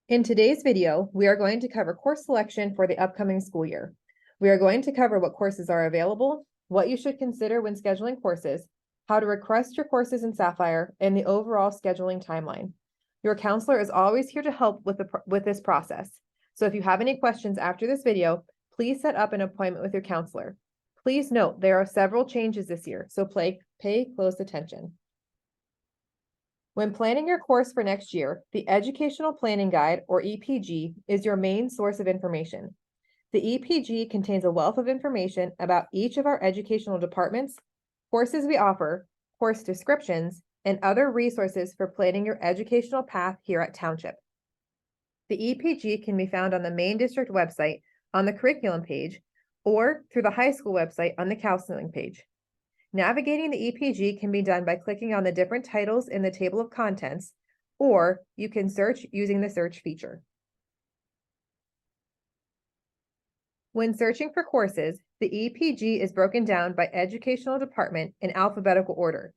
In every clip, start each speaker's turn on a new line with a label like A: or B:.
A: In today's video, we are going to cover course selection for the upcoming school year. We are going to cover what courses are available, what you should consider when scheduling courses, how to request your courses in Sapphire, and the overall scheduling timeline. Your counselor is always here to help with this process. So if you have any questions after this video, please set up an appointment with your counselor. Please note there are several changes this year, so pay close attention. When planning your course for next year, the Educational Planning Guide, or EPG, is your main source of information. The EPG contains a wealth of information about each of our educational departments, courses we offer, course descriptions, and other resources for planning your educational path here at Township. The EPG can be found on the main district website on the curriculum page or through the high school website on the counseling page. Navigating the EPG can be done by clicking on the different titles in the table of contents, or you can search using the search feature. When searching for courses, the EPG is broken down by educational department in alphabetical order.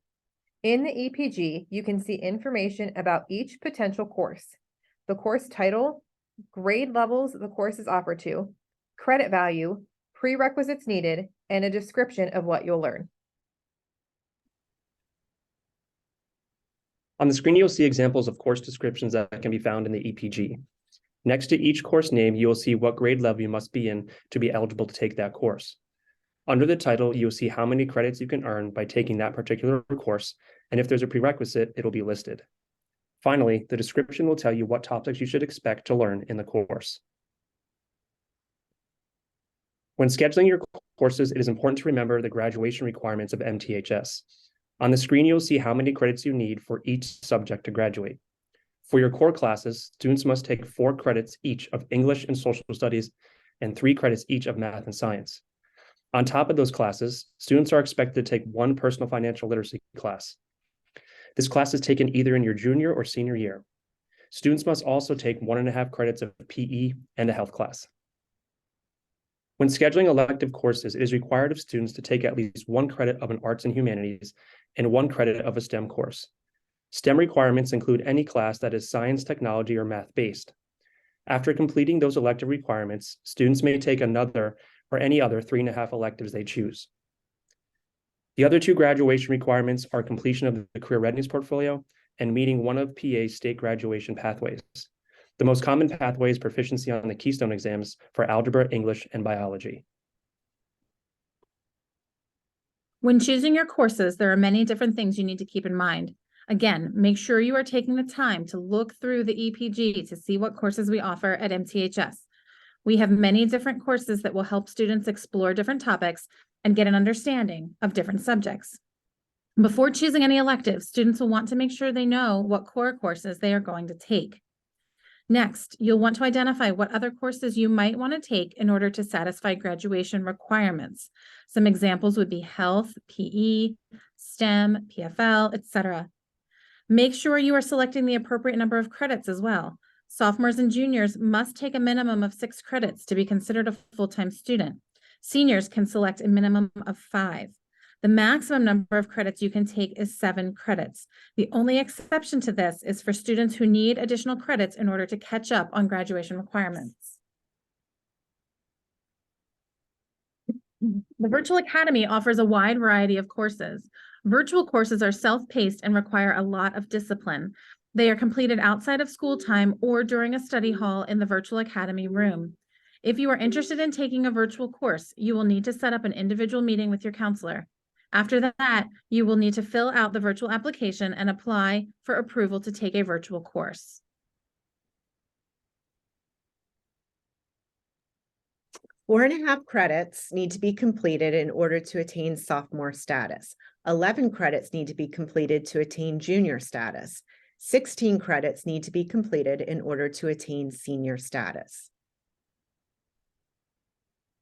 A: In the EPG, you can see information about each potential course, the course title, grade levels the course is offered to, credit value, prerequisites needed, and a description of what you'll learn.
B: On the screen, you'll see examples of course descriptions that can be found in the EPG. Next to each course name, you will see what grade level you must be in to be eligible to take that course. Under the title, you'll see how many credits you can earn by taking that particular course, and if there's a prerequisite, it'll be listed. Finally, the description will tell you what topics you should expect to learn in the course. When scheduling your courses, it is important to remember the graduation requirements of MTHS. On the screen, you'll see how many credits you need for each subject to graduate. For your core classes, students must take 4 credits each of English and Social Studies and 3 credits each of Math and Science. On top of those classes, students are expected to take 1 personal financial literacy class. This class is taken either in your junior or senior year. Students must also take 1.5 credits of PE and a health class. When scheduling elective courses, it is required of students to take at least 1 credit of an arts and humanities and 1 credit of a STEM course. STEM requirements include any class that is science, technology, or math-based. After completing those elective requirements, students may take another or any other 3.5 electives they choose. The other 2 graduation requirements are completion of the career readiness portfolio and meeting one of PA's state graduation pathways. The most common pathway is proficiency on the Keystone exams for algebra, English, and biology.
C: When choosing your courses, there are many different things you need to keep in mind. Again, make sure you are taking the time to look through the EPG to see what courses we offer at MTHS. We have many different courses that will help students explore different topics and get an understanding of different subjects. Before choosing any electives, students will want to make sure they know what core courses they are going to take. Next, you'll want to identify what other courses you might want to take in order to satisfy graduation requirements. Some examples would be health, PE, STEM, PFL, etc. Make sure you are selecting the appropriate number of credits as well. Sophomores and juniors must take a minimum of 6 credits to be considered a full-time student. Seniors can select a minimum of 5. The maximum number of credits you can take is 7 credits. The only exception to this is for students who need additional credits in order to catch up on graduation requirements. The Virtual Academy offers a wide variety of courses. Virtual courses are self-paced and require a lot of discipline. They are completed outside of school time or during a study hall in the Virtual Academy room. If you are interested in taking a virtual course, you will need to set up an individual meeting with your counselor. After that, you will need to fill out the virtual application and apply for approval to take a virtual course.
D: Four and a half credits need to be completed in order to attain sophomore status. 11 credits need to be completed to attain junior status. 16 credits need to be completed in order to attain senior status.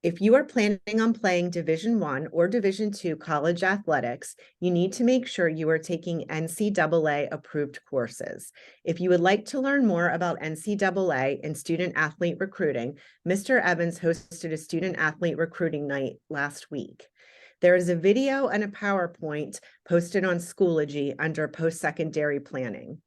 D: If you are planning on playing Division I or Division II college athletics, you need to make sure you are taking NCAA approved courses. If you would like to learn more about NCAA and student athlete recruiting, Mr. Evans hosted a student athlete recruiting night last week. There is a video and a PowerPoint posted on Schoology under post-secondary planning.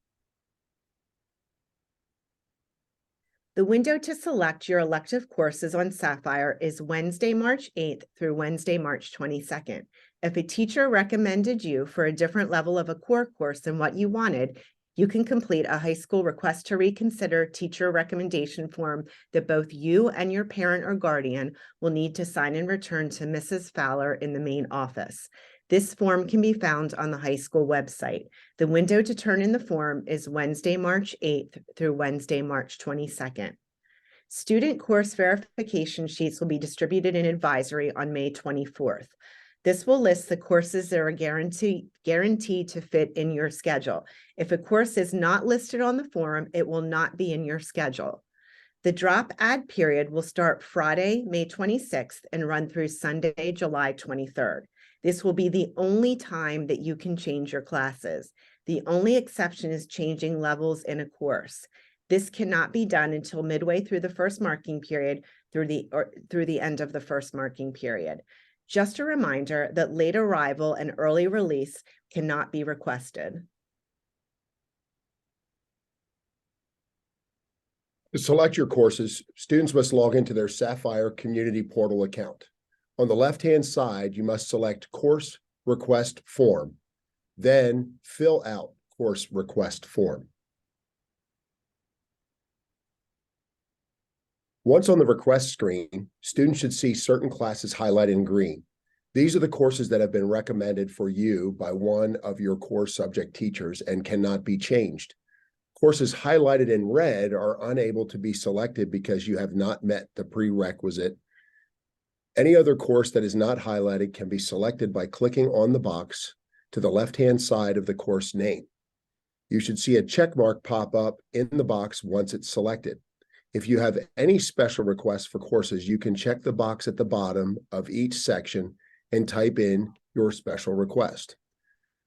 D: The window to select your elective courses on Sapphire is Wednesday, March 8th through Wednesday, March 22nd. If a teacher recommended you for a different level of a core course than what you wanted, you can complete a high school request to reconsider teacher recommendation form that both you and your parent or guardian will need to sign and return to Mrs. Fowler in the main office. This form can be found on the high school website. The window to turn in the form is Wednesday, March 8th through Wednesday, March 22nd. Student course verification sheets will be distributed in advisory on May 24th. This will list the courses that are guaranteed to fit in your schedule. If a course is not listed on the form, it will not be in your schedule. The drop add period will start Friday, May 26th and run through Sunday, July 23rd. This will be the only time that you can change your classes. The only exception is changing levels in a course. This cannot be done until midway through the first marking period through the end of the first marking period. Just a reminder that late arrival and early release cannot be requested.
E: To select your courses, students must log into their Sapphire Community Portal account. On the left-hand side, you must select Course Request Form, then fill out Course Request Form. Once on the request screen, students should see certain classes highlighted in green. These are the courses that have been recommended for you by one of your core subject teachers and cannot be changed. Courses highlighted in red are unable to be selected because you have not met the prerequisite. Any other course that is not highlighted can be selected by clicking on the box to the left-hand side of the course name. You should see a check mark pop up in the box once it's selected. If you have any special requests for courses, you can check the box at the bottom of each section and type in your special request.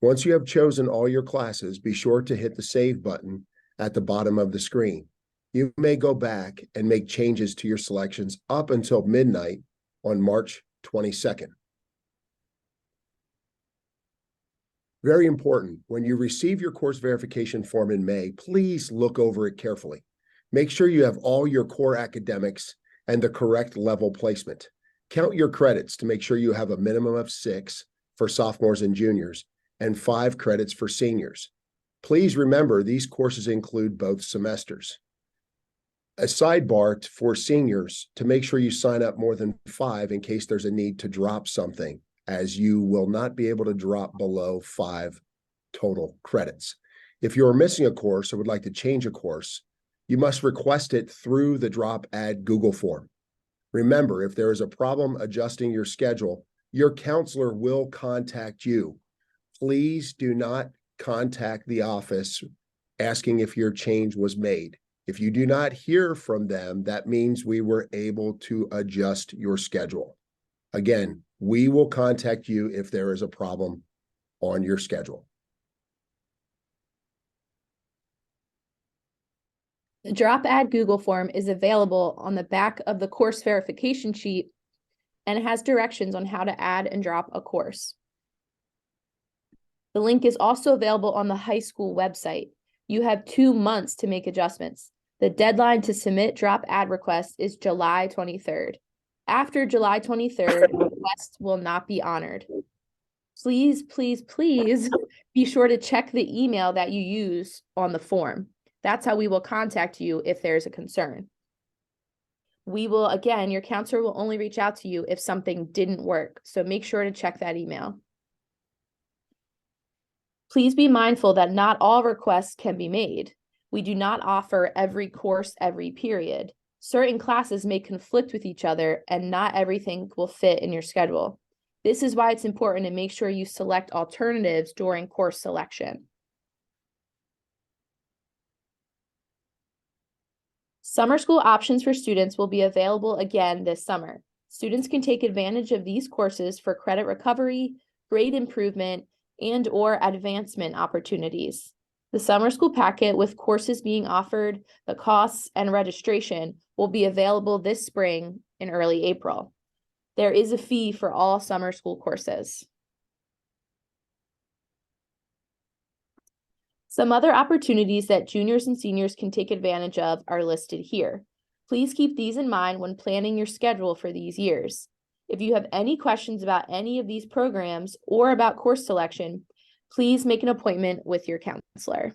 E: Once you have chosen all your classes, be sure to hit the Save button at the bottom of the screen. You may go back and make changes to your selections up until midnight on March 22nd. Very important, when you receive your course verification form in May, please look over it carefully. Make sure you have all your core academics and the correct level placement. Count your credits to make sure you have a minimum of 6 for sophomores and juniors and 5 credits for seniors. Please remember these courses include both semesters. A sidebar for seniors to make sure you sign up more than 5 in case there's a need to drop something, as you will not be able to drop below 5 total credits. If you're missing a course or would like to change a course, you must request it through the Drop Add Google form. Remember, if there is a problem adjusting your schedule, your counselor will contact you. Please do not contact the office asking if your change was made. If you do not hear from them, that means we were able to adjust your schedule. Again, we will contact you if there is a problem on your schedule.
F: The Drop Add Google form is available on the back of the course verification sheet and it has directions on how to add and drop a course. The link is also available on the high school website. You have 2 months to make adjustments. The deadline to submit drop add requests is July 23rd. After July 23rd, requests will not be honored. Please, please, please be sure to check the email that you use on the form. That's how we will contact you if there's a concern. We will, again, your counselor will only reach out to you if something didn't work. So make sure to check that email. Please be mindful that not all requests can be made. We do not offer every course every period. Certain classes may conflict with each other and not everything will fit in your schedule. This is why it's important to make sure you select alternatives during course selection. Summer school options for students will be available again this summer. Students can take advantage of these courses for credit recovery, grade improvement, and/or advancement opportunities. The summer school packet with courses being offered, the costs, and registration will be available this spring in early April. There is a fee for all summer school courses. Some other opportunities that juniors and seniors can take advantage of are listed here. Please keep these in mind when planning your schedule for these years. If you have any questions about any of these programs or about course selection, please make an appointment with your counselor.